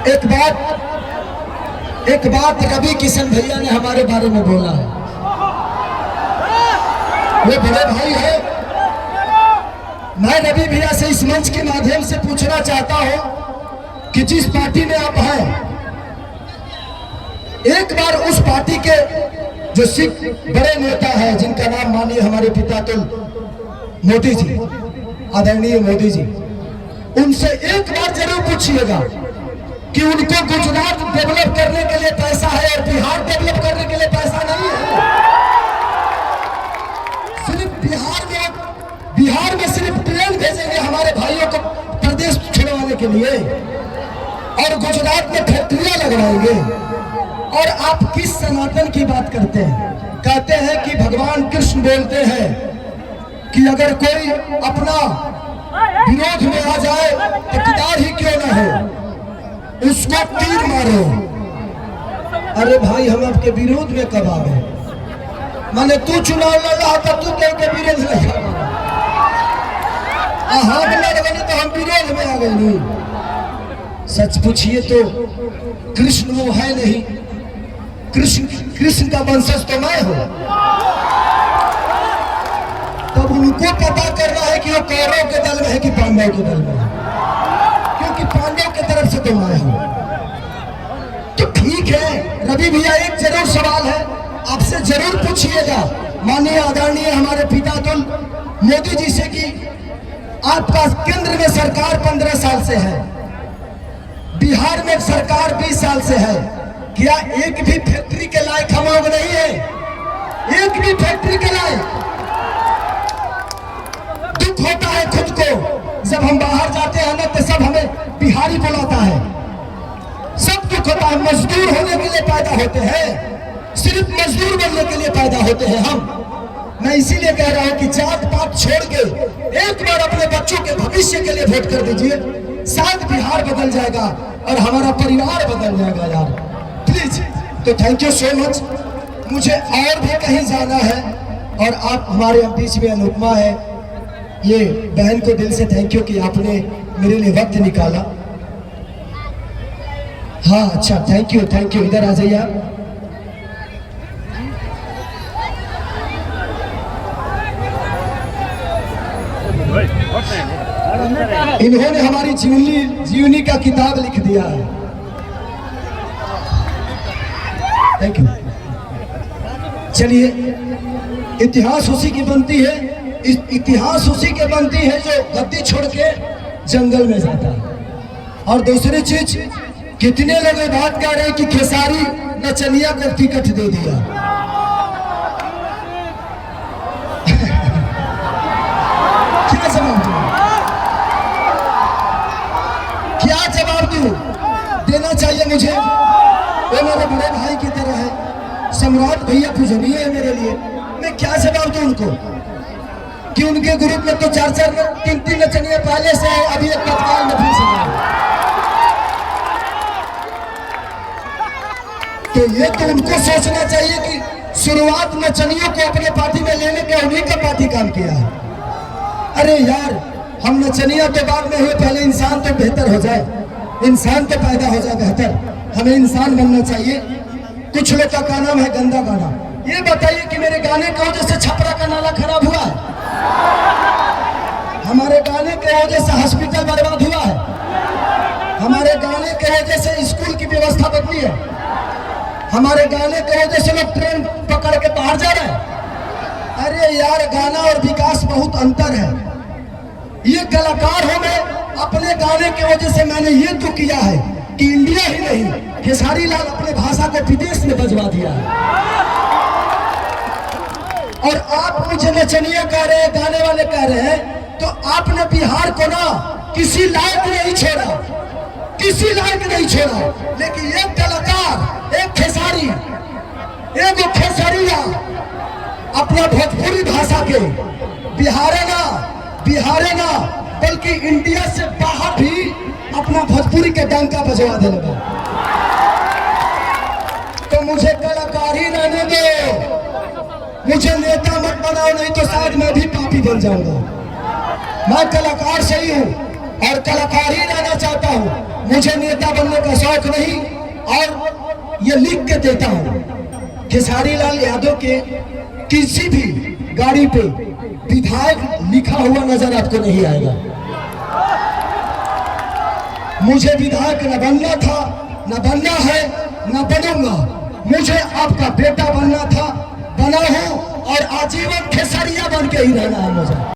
एक बात रवि किशन भैया ने हमारे बारे में बोला है। वो बड़े भाई है। मैं रवि भैया से इस मंच के माध्यम से पूछना चाहता हूं कि जिस पार्टी में आप हैं, एक बार उस पार्टी के जो सिख बड़े नेता है, जिनका नाम मानिए हमारे पिता तुल मोदी जी, आदरणीय मोदी जी, उनसे एक बार जरूर पूछिएगा कि उनको गुजरात डेवलप करने के लिए पैसा है और बिहार डेवलप करने के लिए पैसा नहीं है। सिर्फ बिहार में सिर्फ ट्रेन भेजेंगे हमारे भाइयों को प्रदेश छुड़वाने के लिए, और गुजरात में फैक्ट्रियां लगवाएंगे। और आप किस सनातन की बात करते हैं? कहते हैं कि भगवान कृष्ण बोलते हैं कि अगर कोई अपना विरोध में आ जाए तो कितार ही क्यों ना हो, उसको तीर मारो। अरे भाई, हम आपके विरोध में कब आ गए? माने तू चुनाव लड़ रहा था, तू कह के विरोध में हाँ लड़ गए तो हम विरोध में आ गए नहीं। सच पूछिए तो कृष्ण वो है नहीं, कृष्ण का वंशज तो मैं हूं। तब उनको पता करना है कि वो कौरव के दल में है कि पांडव के दल में है, क्योंकि पांडव की तरफ से तो मैं हूं। तो ठीक है रवि भैया, एक जरूर सवाल है आपसे, जरूर पूछिएगा माननीय आदरणीय हमारे पिता तुल मोदी जी से कि आपका केंद्र में सरकार 15 साल से है, बिहार में सरकार 20 साल से है, क्या एक भी फैक्ट्री के लायक हम लोग नहीं है? एक भी फैक्ट्री के लायक। दुख होता है खुद को जब हम बाहर जाते हैं ना, तो सब हमें बिहारी बुलाता है। सब दुख होता है। मजदूर होने के लिए पैदा होते हैं, सिर्फ मजदूर बनने के लिए पैदा होते हैं हम। मैं इसीलिए कह रहा हूं कि जात पात छोड़ के एक बार अपने बच्चों के भविष्य के लिए वोट कर दीजिए, शायद बिहार बदल जाएगा और हमारा परिवार बदल जाएगा यार, प्लीज। तो थैंक यू सो मच। मुझे और भी कहीं जाना है और आप हमारे बीच में अनुपमा है, ये बहन को दिल से थैंक यू कि आपने मेरे लिए वक्त निकाला। हाँ अच्छा, थैंक यू, इधर आ जाइए आप। इन्होंने हमारी जीवनी का किताब लिख दिया है। Thank you. चलिए, इतिहास उसी की बनती है, इतिहास उसी के बनती है जो गद्दी छोड़ के जंगल में जाता है। और दूसरी चीज, कितने लोग बात कर रहे हैं कि खेसारी नचनिया को टिकट दे दिया। क्या जवाब दूं? क्या जवाब दूं? देना चाहिए मुझे। वो मेरे बड़े भाई की तरह है, सम्राट भैया पूजनीय है मेरे लिए। मैं क्या जवाब दूं उनको कि उनके ग्रुप में तो 4-3 नचनिया पहले से है, अभी एक तत्काल में फिर से। तो ये तो उनको सोचना चाहिए कि शुरुआत नचनियों को अपने पार्टी में लेने के उन्हीं का पार्टी काम किया है। अरे यार, हम नचनिया तो बाद में हुए, पहले इंसान तो बेहतर हो जाए, इंसान तो पैदा हो जाए बेहतर। हमें इंसान बनना चाहिए। कुछ लोग का नाम है गंदा गाना। ये बताइए कि मेरे गाने की वजह से छपरा का नाला खराब हुआ है? हमारे गाने की वजह से हॉस्पिटल बर्बाद हुआ है? हमारे गाने की वजह से स्कूल की व्यवस्था बदली है? हमारे गाने की वजह से लोग ट्रेन पकड़ के बाहर जा रहे हैं? अरे यार, गाना और विकास बहुत अंतर है। ये कलाकार हूं मैं, अपने गाने की वजह से मैंने ये तो किया है कि इंडिया ही नहीं, खेसारी लाल अपने भाषा को विदेश में बजवा दिया है। और आप मुझे नचनिया कह रहे हैं, गाने वाले कह रहे हैं, तो आपने बिहार को ना किसी लायक नहीं छोड़ा, किसी लायक नहीं छोड़ा। लेकिन एक कलाकार, एक खेसारी, एक खेसारिया अपना भोजपुरी भाषा के बिहारे ना बल्कि इंडिया से बाहर भी अपना भोजपुरी के डंका बजवा दे लगा। तो मुझे कलाकार ही रहने दो, मुझे नेता मत बनाओ, नहीं तो शायद मैं भी पापी बन जाऊंगा। मैं कलाकार सही हूँ और कलाकार ही रहना चाहता हूँ। मुझे नेता बनने का शौक नहीं, और ये लिख के देता हूं, खेसारी लाल यादव के किसी भी गाड़ी पे विधायक लिखा हुआ नजर आपको नहीं आएगा। मुझे विधायक न बनना था, न बनना है, न बनूंगा। मुझे आपका बेटा बनना था, बना हूं, और आजीवन खेसरिया बन के ही रहना है मुझे।